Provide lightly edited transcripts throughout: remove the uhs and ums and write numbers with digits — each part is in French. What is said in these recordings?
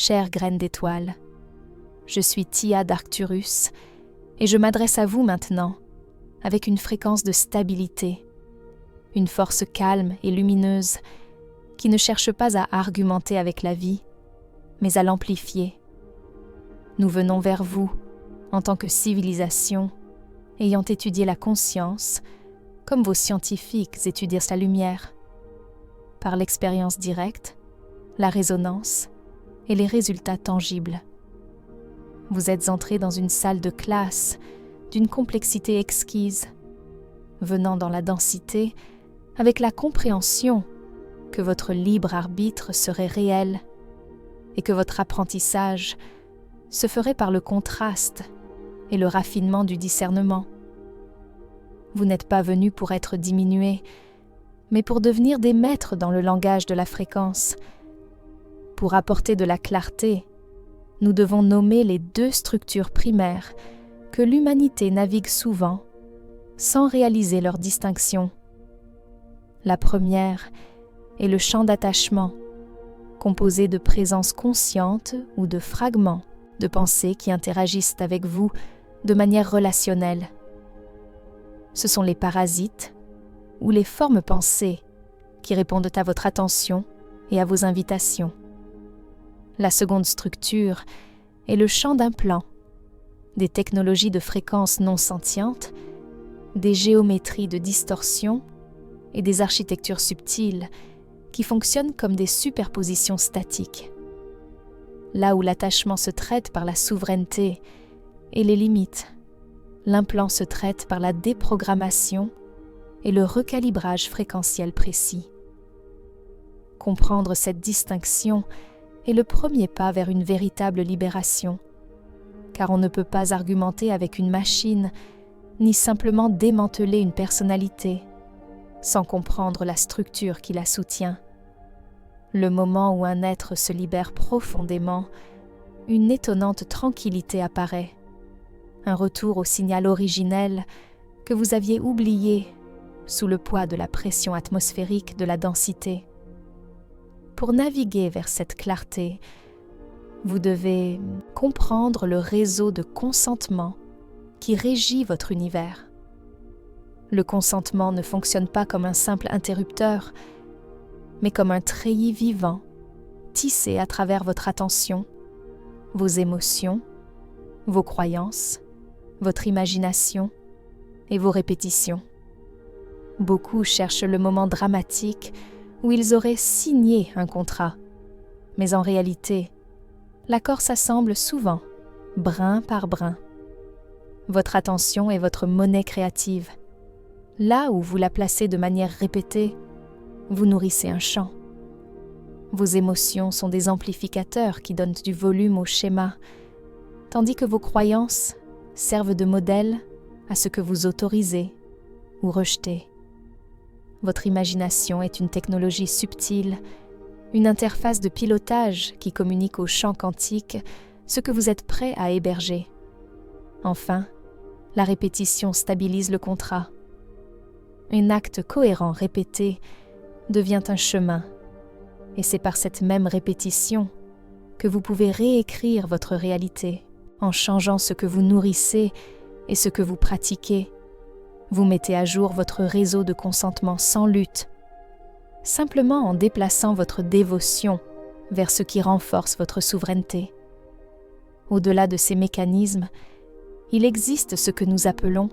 chère graine d'étoile. Je suis Tia d'Arcturus et je m'adresse à vous maintenant avec une fréquence de stabilité, une force calme et lumineuse qui ne cherche pas à argumenter avec la vie, mais à l'amplifier. Nous venons vers vous en tant que civilisation, ayant étudié la conscience, comme vos scientifiques étudient la lumière, par l'expérience directe, la résonance et les résultats tangibles. Vous êtes entrés dans une salle de classe d'une complexité exquise, venant dans la densité avec la compréhension que votre libre arbitre serait réel et que votre apprentissage se ferait par le contraste et le raffinement du discernement. Vous n'êtes pas venus pour être diminués, mais pour devenir des maîtres dans le langage de la fréquence. Pour apporter de la clarté, nous devons nommer les deux structures primaires que l'humanité navigue souvent, sans réaliser leur distinction. La première est le champ d'attachement, composé de présences conscientes ou de fragments de pensées qui interagissent avec vous de manière relationnelle. Ce sont les parasites ou les formes pensées qui répondent à votre attention et à vos invitations. La seconde structure est le champ d'implants, des technologies de fréquences non sentientes, des géométries de distorsion et des architectures subtiles qui fonctionnent comme des superpositions statiques. Là où l'attachement se traite par la souveraineté et les limites, l'implant se traite par la déprogrammation et le recalibrage fréquentiel précis. Comprendre cette distinction est le premier pas vers une véritable libération, car on ne peut pas argumenter avec une machine, ni simplement démanteler une personnalité, sans comprendre la structure qui la soutient. Le moment où un être se libère profondément, une étonnante tranquillité apparaît, un retour au signal originel que vous aviez oublié sous le poids de la pression atmosphérique de la densité. Pour naviguer vers cette clarté, vous devez comprendre le réseau de consentement qui régit votre univers. Le consentement ne fonctionne pas comme un simple interrupteur, mais comme un treillis vivant, tissé à travers votre attention, vos émotions, vos croyances, votre imagination et vos répétitions. Beaucoup cherchent le moment dramatique où ils auraient signé un contrat, mais en réalité, l'accord s'assemble souvent, brin par brin. Votre attention est votre monnaie créative. Là où vous la placez de manière répétée, vous nourrissez un champ. Vos émotions sont des amplificateurs qui donnent du volume au schéma, tandis que vos croyances servent de modèle à ce que vous autorisez ou rejetez. Votre imagination est une technologie subtile, une interface de pilotage qui communique au champ quantique ce que vous êtes prêt à héberger. Enfin, la répétition stabilise le contrat. Un acte cohérent répété devient un chemin, et c'est par cette même répétition que vous pouvez réécrire votre réalité en changeant ce que vous nourrissez et ce que vous pratiquez. Vous mettez à jour votre réseau de consentement sans lutte, simplement en déplaçant votre dévotion vers ce qui renforce votre souveraineté. Au-delà de ces mécanismes, il existe ce que nous appelons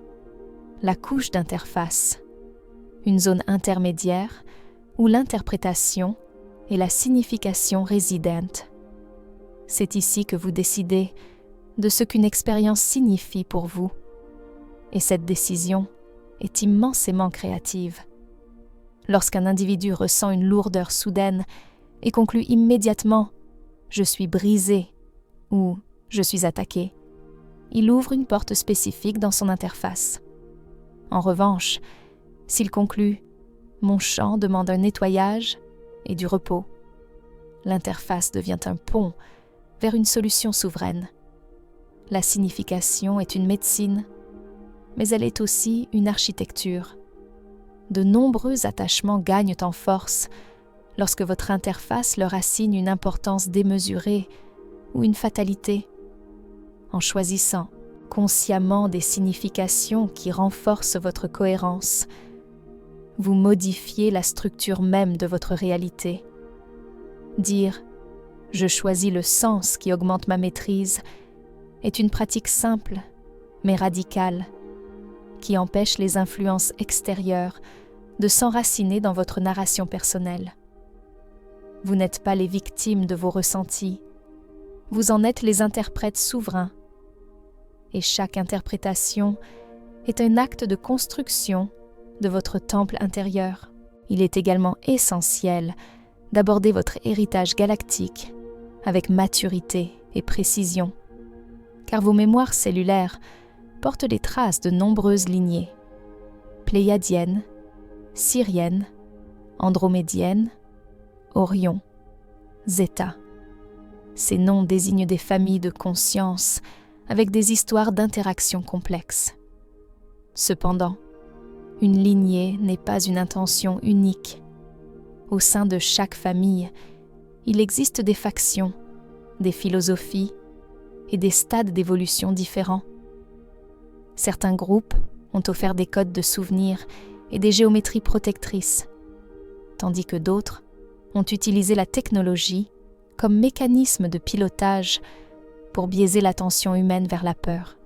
la couche d'interface, une zone intermédiaire où l'interprétation et la signification résident. C'est ici que vous décidez de ce qu'une expérience signifie pour vous, et cette décision est immensément créative. Lorsqu'un individu ressent une lourdeur soudaine et conclut immédiatement « je suis brisé » ou « je suis attaqué », il ouvre une porte spécifique dans son interface. En revanche, s'il conclut « mon champ demande un nettoyage et du repos », l'interface devient un pont vers une solution souveraine. La signification est une médecine, mais elle est aussi une architecture. De nombreux attachements gagnent en force lorsque votre interface leur assigne une importance démesurée ou une fatalité. En choisissant consciemment des significations qui renforcent votre cohérence, vous modifiez la structure même de votre réalité. Dire « je choisis le sens qui augmente ma maîtrise » est une pratique simple, mais radicale, qui empêche les influences extérieures de s'enraciner dans votre narration personnelle. Vous n'êtes pas les victimes de vos ressentis, vous en êtes les interprètes souverains. Et chaque interprétation est un acte de construction de votre temple intérieur. Il est également essentiel d'aborder votre héritage galactique avec maturité et précision, car vos mémoires cellulaires portent les traces de nombreuses lignées, pléiadiennes, syriennes, andromédiennes, Orion, Zeta. Ces noms désignent des familles de conscience avec des histoires d'interaction complexes. Cependant, une lignée n'est pas une intention unique. Au sein de chaque famille, il existe des factions, des philosophies et des stades d'évolution différents. Certains groupes ont offert des codes de souvenirs et des géométries protectrices, tandis que d'autres ont utilisé la technologie comme mécanisme de pilotage pour biaiser l'attention humaine vers la peur.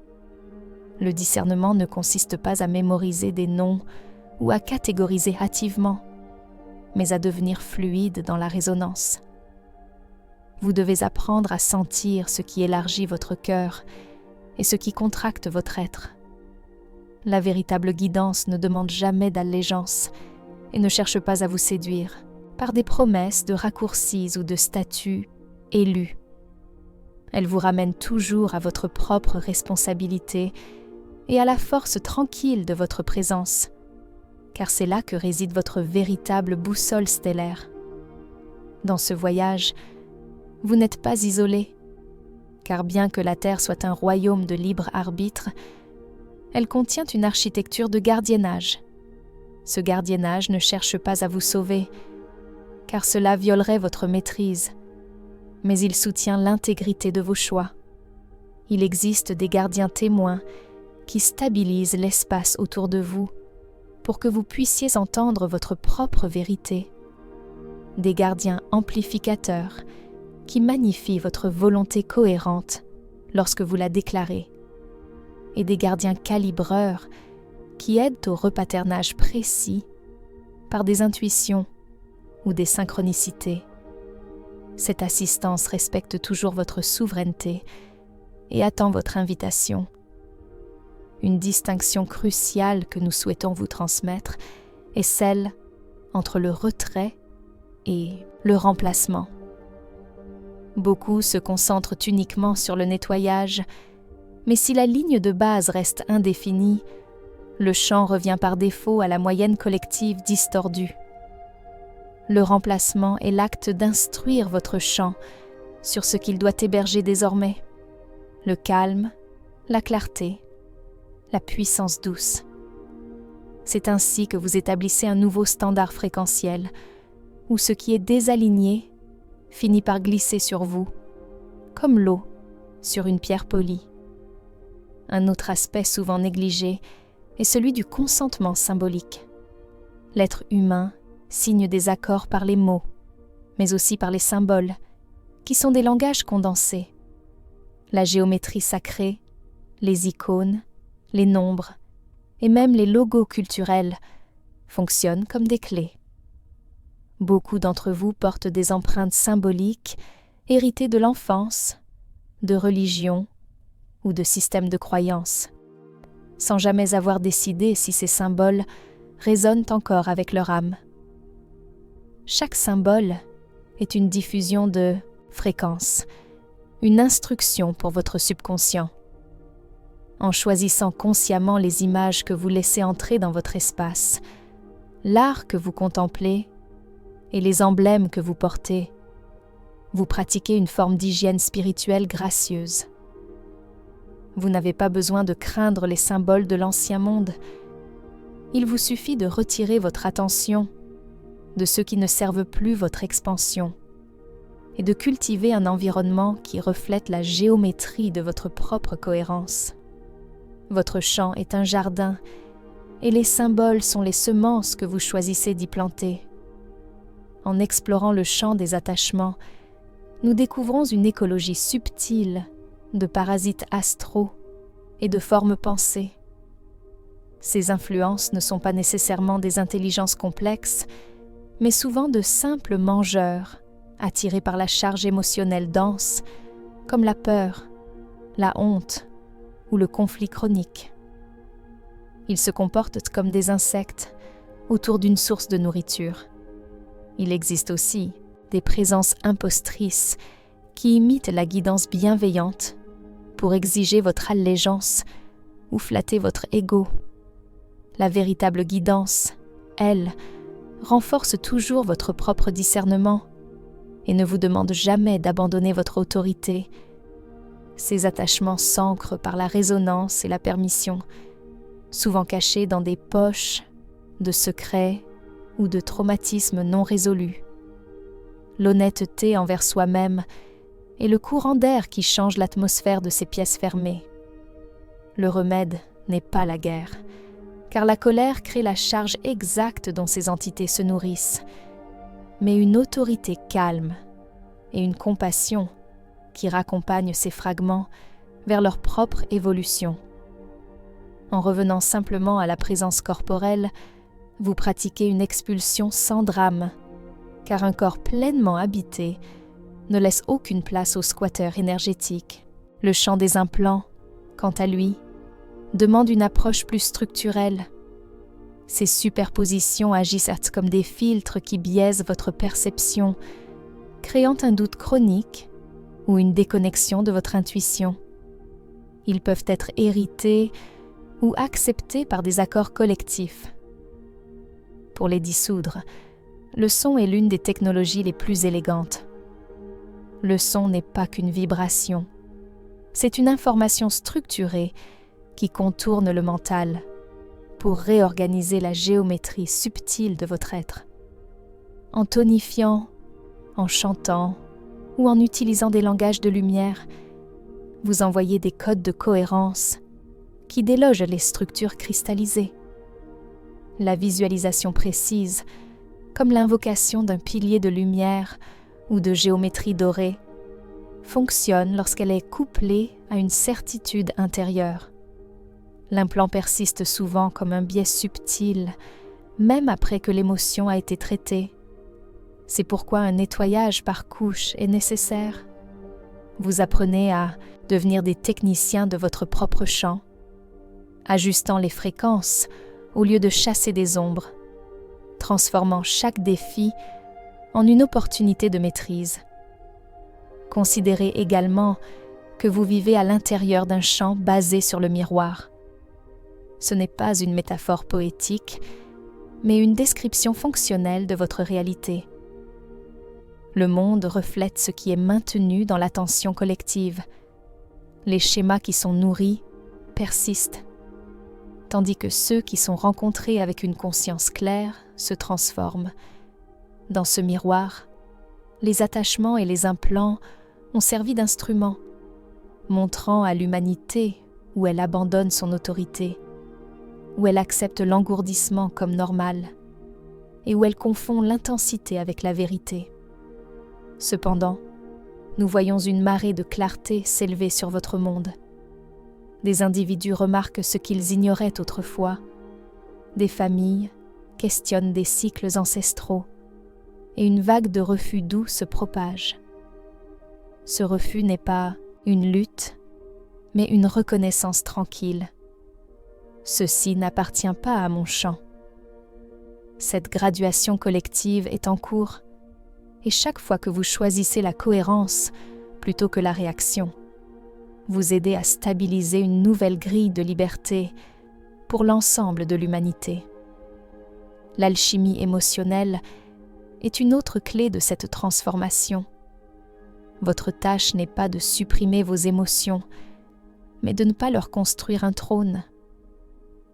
Le discernement ne consiste pas à mémoriser des noms ou à catégoriser hâtivement, mais à devenir fluide dans la résonance. Vous devez apprendre à sentir ce qui élargit votre cœur et ce qui contracte votre être. La véritable guidance ne demande jamais d'allégeance et ne cherche pas à vous séduire par des promesses de raccourcis ou de statuts élus. Elle vous ramène toujours à votre propre responsabilité et à la force tranquille de votre présence, car c'est là que réside votre véritable boussole stellaire. Dans ce voyage, vous n'êtes pas isolé, car bien que la Terre soit un royaume de libre arbitre, elle contient une architecture de gardiennage. Ce gardiennage ne cherche pas à vous sauver, car cela violerait votre maîtrise, mais il soutient l'intégrité de vos choix. Il existe des gardiens témoins qui stabilisent l'espace autour de vous pour que vous puissiez entendre votre propre vérité. Des gardiens amplificateurs qui magnifient votre volonté cohérente lorsque vous la déclarez. Et des gardiens calibreurs qui aident au repaternage précis par des intuitions ou des synchronicités. Cette assistance respecte toujours votre souveraineté et attend votre invitation. Une distinction cruciale que nous souhaitons vous transmettre est celle entre le retrait et le remplacement. Beaucoup se concentrent uniquement sur le nettoyage, mais si la ligne de base reste indéfinie, le champ revient par défaut à la moyenne collective distordue. Le remplacement est l'acte d'instruire votre champ sur ce qu'il doit héberger désormais: le calme, la clarté, la puissance douce. C'est ainsi que vous établissez un nouveau standard fréquentiel, où ce qui est désaligné finit par glisser sur vous, comme l'eau sur une pierre polie. Un autre aspect souvent négligé est celui du consentement symbolique. L'être humain signe des accords par les mots, mais aussi par les symboles, qui sont des langages condensés. La géométrie sacrée, les icônes, les nombres et même les logos culturels fonctionnent comme des clés. Beaucoup d'entre vous portent des empreintes symboliques héritées de l'enfance, de religion ou de systèmes de croyances, sans jamais avoir décidé si ces symboles résonnent encore avec leur âme. Chaque symbole est une diffusion de fréquences, une instruction pour votre subconscient. En choisissant consciemment les images que vous laissez entrer dans votre espace, l'art que vous contemplez et les emblèmes que vous portez, vous pratiquez une forme d'hygiène spirituelle gracieuse. Vous n'avez pas besoin de craindre les symboles de l'ancien monde. Il vous suffit de retirer votre attention de ceux qui ne servent plus votre expansion et de cultiver un environnement qui reflète la géométrie de votre propre cohérence. Votre champ est un jardin et les symboles sont les semences que vous choisissez d'y planter. En explorant le champ des attachements, nous découvrons une écologie subtile de parasites astraux et de formes pensées. Ces influences ne sont pas nécessairement des intelligences complexes, mais souvent de simples mangeurs, attirés par la charge émotionnelle dense, comme la peur, la honte ou le conflit chronique. Ils se comportent comme des insectes autour d'une source de nourriture. Il existe aussi des présences impostrices qui imitent la guidance bienveillante pour exiger votre allégeance ou flatter votre ego. La véritable guidance, elle, renforce toujours votre propre discernement et ne vous demande jamais d'abandonner votre autorité. Ces attachements s'ancrent par la résonance et la permission, souvent cachés dans des poches de secrets ou de traumatismes non résolus. L'honnêteté envers soi-même est le courant d'air qui change l'atmosphère de ces pièces fermées. Le remède n'est pas la guerre, car la colère crée la charge exacte dont ces entités se nourrissent, mais une autorité calme et une compassion qui raccompagnent ces fragments vers leur propre évolution. En revenant simplement à la présence corporelle, vous pratiquez une expulsion sans drame, car un corps pleinement habité ne laisse aucune place aux squatteurs énergétiques. Le champ des implants, quant à lui, demande une approche plus structurelle. Ces superpositions agissent comme des filtres qui biaisent votre perception, créant un doute chronique ou une déconnexion de votre intuition. Ils peuvent être hérités ou acceptés par des accords collectifs. Pour les dissoudre, le son est l'une des technologies les plus élégantes. Le son n'est pas qu'une vibration. C'est une information structurée qui contourne le mental pour réorganiser la géométrie subtile de votre être. En tonifiant, en chantant ou en utilisant des langages de lumière, vous envoyez des codes de cohérence qui délogent les structures cristallisées. La visualisation précise, comme l'invocation d'un pilier de lumière ou de géométrie dorée, fonctionne lorsqu'elle est couplée à une certitude intérieure. L'implant persiste souvent comme un biais subtil, même après que l'émotion a été traitée. C'est pourquoi un nettoyage par couche est nécessaire. Vous apprenez à devenir des techniciens de votre propre champ, ajustant les fréquences au lieu de chasser des ombres, transformant chaque défi en une opportunité de maîtrise. Considérez également que vous vivez à l'intérieur d'un champ basé sur le miroir. Ce n'est pas une métaphore poétique, mais une description fonctionnelle de votre réalité. Le monde reflète ce qui est maintenu dans l'attention collective. Les schémas qui sont nourris persistent, tandis que ceux qui sont rencontrés avec une conscience claire se transforment. Dans ce miroir, les attachements et les implants ont servi d'instruments, montrant à l'humanité où elle abandonne son autorité, où elle accepte l'engourdissement comme normal, et où elle confond l'intensité avec la vérité. Cependant, nous voyons une marée de clarté s'élever sur votre monde. Des individus remarquent ce qu'ils ignoraient autrefois. Des familles questionnent des cycles ancestraux, et une vague de refus doux se propage. Ce refus n'est pas une lutte, mais une reconnaissance tranquille. Ceci n'appartient pas à mon champ. Cette graduation collective est en cours, et chaque fois que vous choisissez la cohérence plutôt que la réaction, vous aidez à stabiliser une nouvelle grille de liberté pour l'ensemble de l'humanité. L'alchimie émotionnelle est une autre clé de cette transformation. Votre tâche n'est pas de supprimer vos émotions, mais de ne pas leur construire un trône.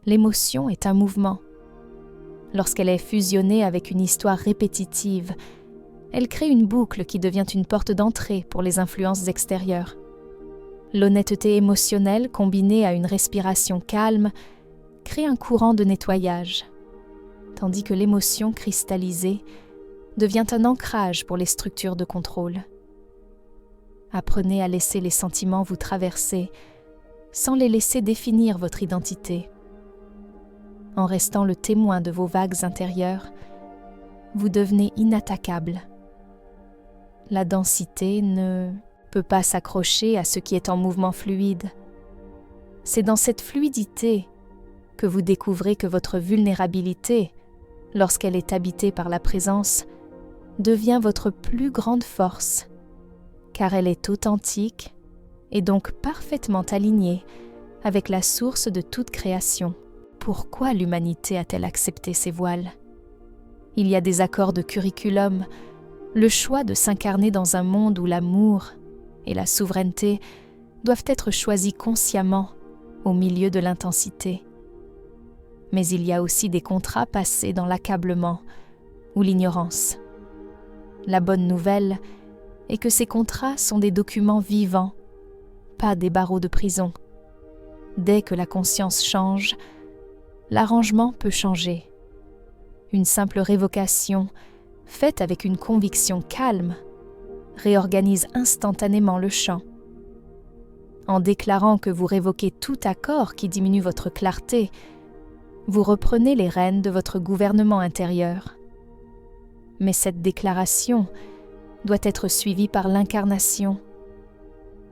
L'émotion est un mouvement. Lorsqu'elle est fusionnée avec une histoire répétitive, Elle crée une boucle qui devient une porte d'entrée pour les influences extérieures. L'honnêteté émotionnelle combinée à une respiration calme crée un courant de nettoyage, tandis que l'émotion cristallisée devient un ancrage pour les structures de contrôle. Apprenez à laisser les sentiments vous traverser sans les laisser définir votre identité. En restant le témoin de vos vagues intérieures, vous devenez inattaquable. La densité ne peut pas s'accrocher à ce qui est en mouvement fluide. C'est dans cette fluidité que vous découvrez que votre vulnérabilité, lorsqu'elle est habitée par la présence, devient votre plus grande force, car elle est authentique et donc parfaitement alignée avec la source de toute création. Pourquoi l'humanité a-t-elle accepté ces voiles ? Il y a des accords de curriculum, le choix de s'incarner dans un monde où l'amour et la souveraineté doivent être choisis consciemment au milieu de l'intensité. Mais il y a aussi des contrats passés dans l'accablement ou l'ignorance. La bonne nouvelle est que ces contrats sont des documents vivants, pas des barreaux de prison. Dès que la conscience change, l'arrangement peut changer. Une simple révocation, faite avec une conviction calme, réorganise instantanément le champ. En déclarant que vous révoquez tout accord qui diminue votre clarté, vous reprenez les rênes de votre gouvernement intérieur. Mais cette déclaration doit être suivie par l'incarnation.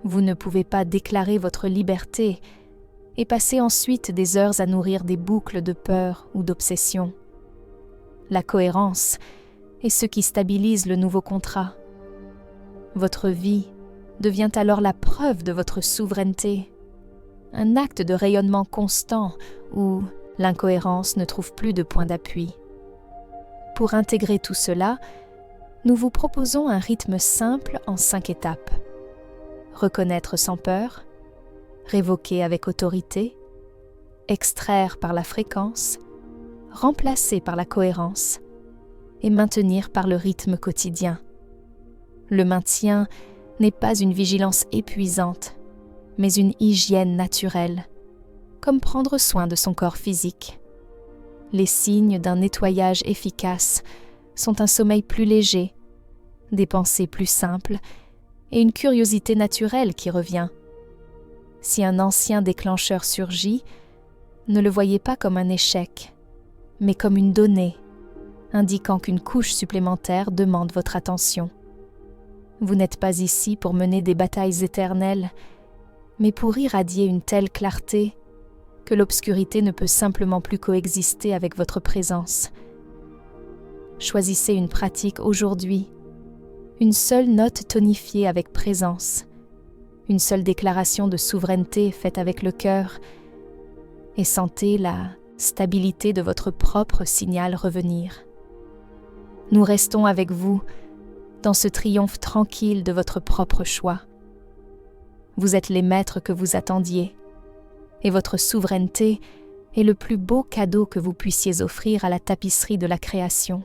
Vous ne pouvez pas déclarer votre liberté et passer ensuite des heures à nourrir des boucles de peur ou d'obsession. La cohérence est ce qui stabilise le nouveau contrat. Votre vie devient alors la preuve de votre souveraineté, un acte de rayonnement constant où l'incohérence ne trouve plus de point d'appui. Pour intégrer tout cela, nous vous proposons un rythme simple en 5 étapes. Reconnaître sans peur, révoquer avec autorité, extraire par la fréquence, remplacer par la cohérence et maintenir par le rythme quotidien. Le maintien n'est pas une vigilance épuisante, mais une hygiène naturelle, comme prendre soin de son corps physique. Les signes d'un nettoyage efficace sont un sommeil plus léger, des pensées plus simples et une curiosité naturelle qui revient. Si un ancien déclencheur surgit, ne le voyez pas comme un échec, mais comme une donnée, indiquant qu'une couche supplémentaire demande votre attention. Vous n'êtes pas ici pour mener des batailles éternelles, mais pour irradier une telle clarté que l'obscurité ne peut simplement plus coexister avec votre présence. Choisissez une pratique aujourd'hui, une seule note tonifiée avec présence, une seule déclaration de souveraineté faite avec le cœur, et sentez la stabilité de votre propre signal revenir. Nous restons avec vous dans ce triomphe tranquille de votre propre choix. Vous êtes les maîtres que vous attendiez, et votre souveraineté est le plus beau cadeau que vous puissiez offrir à la tapisserie de la création.